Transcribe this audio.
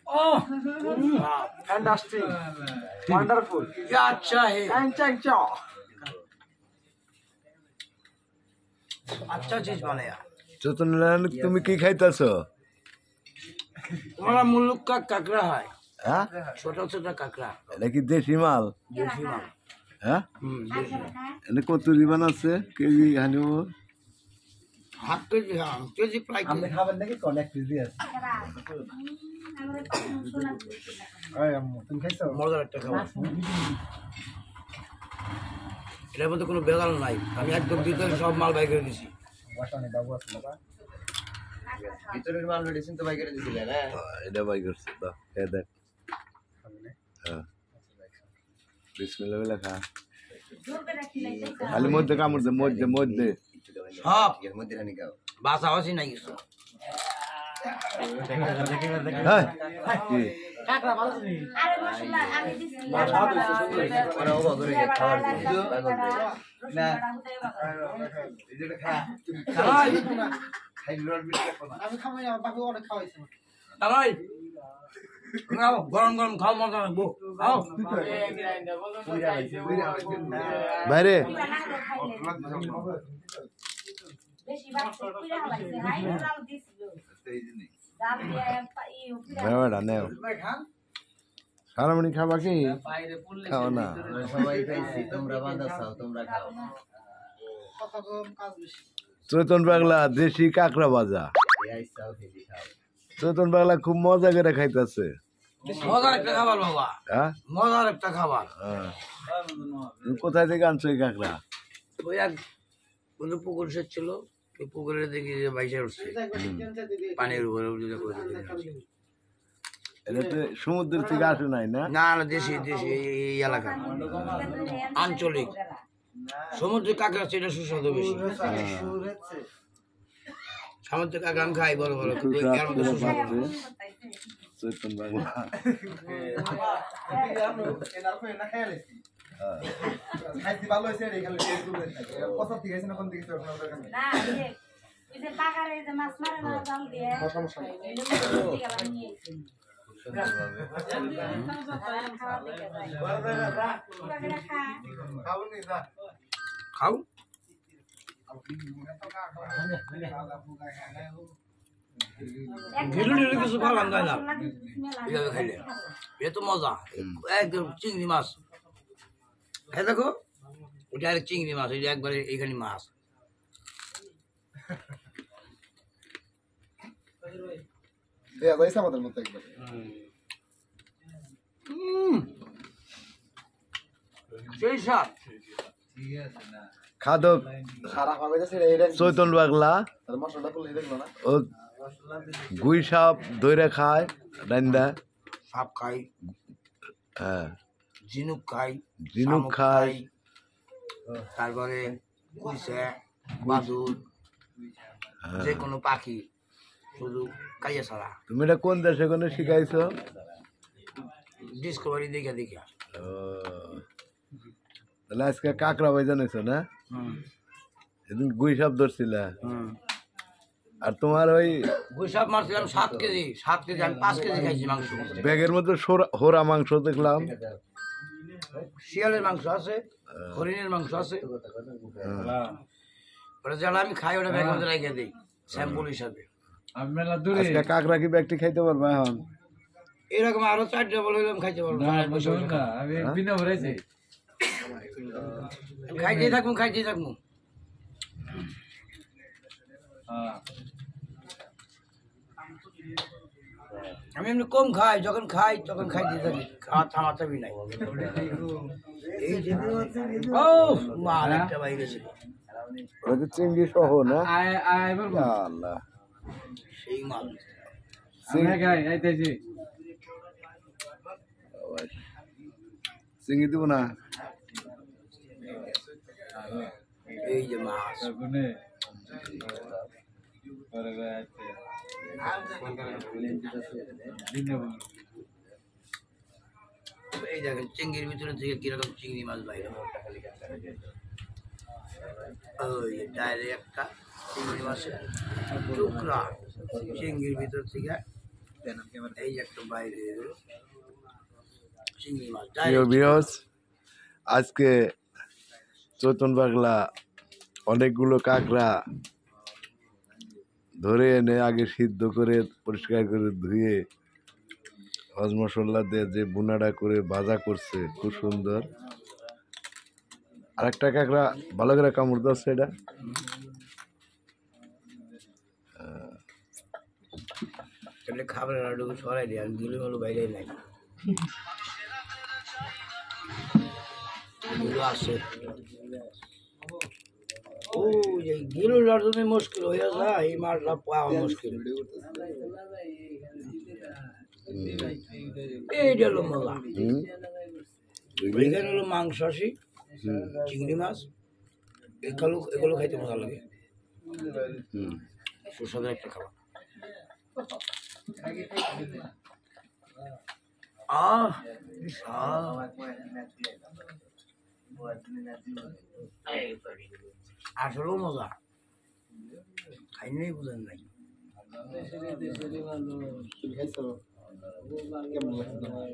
Oh, fantastic, wonderful. क्या अच्छा है, अच्छा चीज बने यार। चतुर्नारायण তুমি কি খাইতাছো? हमारा मुल्क का काकड़ा है। হ্যাঁ छोटा छोटा काकड़ा। এটা কি দেশি মাল? देसी माल। হ্যাঁ देसी। এনে কত রিবান আছে কেজি হানিও? हाफ केजी हाँ, केजी प्राइस। আপনি খাবেন নাকি কনেক্ট কেজি আছে আয় আম্মু তুমি খাইছো মজার একটা খাবার। এটার মধ্যে কোনো ভেজাল নাই, আমি একদম ভিতরে সব মাল বাই করে দিছি। বাসানে বাবু আছে বাবা ভিতরের মাল মেডিসিন তো বাই করে দিছিলেন হ্যাঁ এটা বাই করছে তো এ দেখ হ্যাঁ বিসমিল্লাহ বলে খা খালি মধ্যে কামড় দে মধ্যে মধ্যে সব এর মধ্যে রানি খাও বাসা হচ্ছে না কিছু। হ্যাঁ কি কাকড়া ভালো নি আরে মশলা আমি দিছি ওরা ওবা করে খাবার দিই পাগল রে না এইটা খা তারাই খাইলোর বিট রাখো না আমি খামাই আমার বাবু অনেক খাওয়াইছে তারাই নাও গরম গরম খাও মজা লাগবো খাও। বাইরে বেশি বাচ্চা পুরা হলাইছে হাই রাল দিছিল দাম দিয়ে নেওয়াটা নেও সারামণি খাবা কি খাও না সবাই খাইছি তোমরা বাঁধা চাও তোমরা খাও কথা কম কাজ বেশি চৈতন বাংলা দেশি কাঁকড়া ভাজা এই আইসাও খেলি খাও চৈতন বাংলা খুব মজা করে খাইতেছে মজার একটা খাবার বাবা, হ্যাঁ মজার একটা খাবার। তুমি কোথায় থেকে আনছো এই কাঁকড়া? ওই এক কোনো পুকুর সেচ ছিল, ওই পুকুরের দেখি যে বাইসে উঠছে পানির উপরে উঠে করে এটা তো সমুদ্র থেকে আসে নাই না? না না দেশি দেশি এই এলাকা আঞ্চলিক সমুদ্রের কাঁকড়া সেটা সুস্বাদু বেশি। সামুদ্রিক কাঁকড়া আমি খাই বড় বড়, কিন্তু এর মধ্যে সুস্বাদু না। চৈতন বাংলা খাইতে ভালো হইছে রে খালি টেস্ট করে কথা ঠিক আছে না কোন দিকে আপনার কাছে না এই যে পাকারে যে মাছ মারে না জাল দিয়ে সমস্যা খাও ঢিলু ঢিলু কিছু ভালো যায় না এভাবে খাইলে, এ তো মজা একদম। চিংড়ি মাছ হ্যাঁ দেখো ওটা আর চিংড়ি মাছ, এটা একবারে এইখানে মাছ। দেয়া যাইছে আমাদের মতো একবার সেই স্বাদ। খাদক সারা হবে যাচ্ছে এই চৈতন বাংলা তার মশলাটা ফুল দেখলো না ও গুই সাপ দইরা খায় রান্দা, সাপ খাই, হ্যাঁ ঝিনুক খাই, ঝিনুক শামুক খাই, তারপরে কুইসে, বাদুর, যে কোনো পাখি, শুধু কাইয়া ছাড়া। তুমি এটা কোন দেশে কোনে শিখাইছো? ডিসকভারি দেখে দেখে। ও, তাহলে আজকে কাঁকড়া ভাইজা নিছো না? এদিন গুই সাপ ধরছিলা, আর তোমার ওই গুইসাপ মারছিলাম 7 কেজি, 7 কেজি আমি 5 কেজি খাইছি মাংস। ব্যাগের মধ্যে হোরা মাংস দেখলাম, শিয়ালের মাংস আছে, হরিণের মাংস আছে, ওটা যেটা আমি খাই ওটা ব্যাগের মধ্যে রেখে দিই স্যাম্পল হিসাবে। আজকে কাঁকড়া কি ব্যক্তি খাইতে পারবা এখন? এরকম আরো 4টা বলে আমি খাইতে পারবো। খাইতেই থাকবো খাইতেই থাকবো। আমি এমনি কম খাই, যখন খাই তখন খাইতে থাকি, খাওয়া থামা থামি নাই। এই যে ও মাল একটা বাইরে গেছে, ওটা তো চিংড়ি সহ না? আল্লাহ সেই মাল। চিংড়ি দিব না? এই যে মাছ এই দেখেন চিংড়ির ভিতরে থেকে কিরকম চিংড়ি মাছ বাইরে। ওই ডাইরেক্ট একটা চিংড়ি মাছের টুকরা চিংড়ির ভিতর থেকে এই একটা বাইরে চিংড়ি মাছ প্রিয় ভিউয়ার্স, আজকে চৈতন পাগলা অনেকগুলো কাঁকড়া ধরে এনে আগে সিদ্ধ করে পরিষ্কার করে ধুয়ে হজ মশলা দিয়ে যে বুনাটা করে ভাজা করছে খুব সুন্দর। আর একটা কাঁকড়া ভালো করে কামড় দিচ্ছে এটা। তাহলে খাবার লাড্ডু ছড়াই দিয়ে আর গিলু মেলু বাইরে নাই গিলু আসছে ও এই গিলু লাড্ডু মুশকিল হয়ে যায় এই মাছটা পাওয়া মুশকিল এইটা হলো মজা এখানে হলো মাংস আসি চিংড়ি মাছ এগুলো খাইতে মজা লাগে সুস্বাদু একটা খাবার আসলেও মজা খাইলেই বুঝেন নাই খাইছো কেমন লাগছে তোমার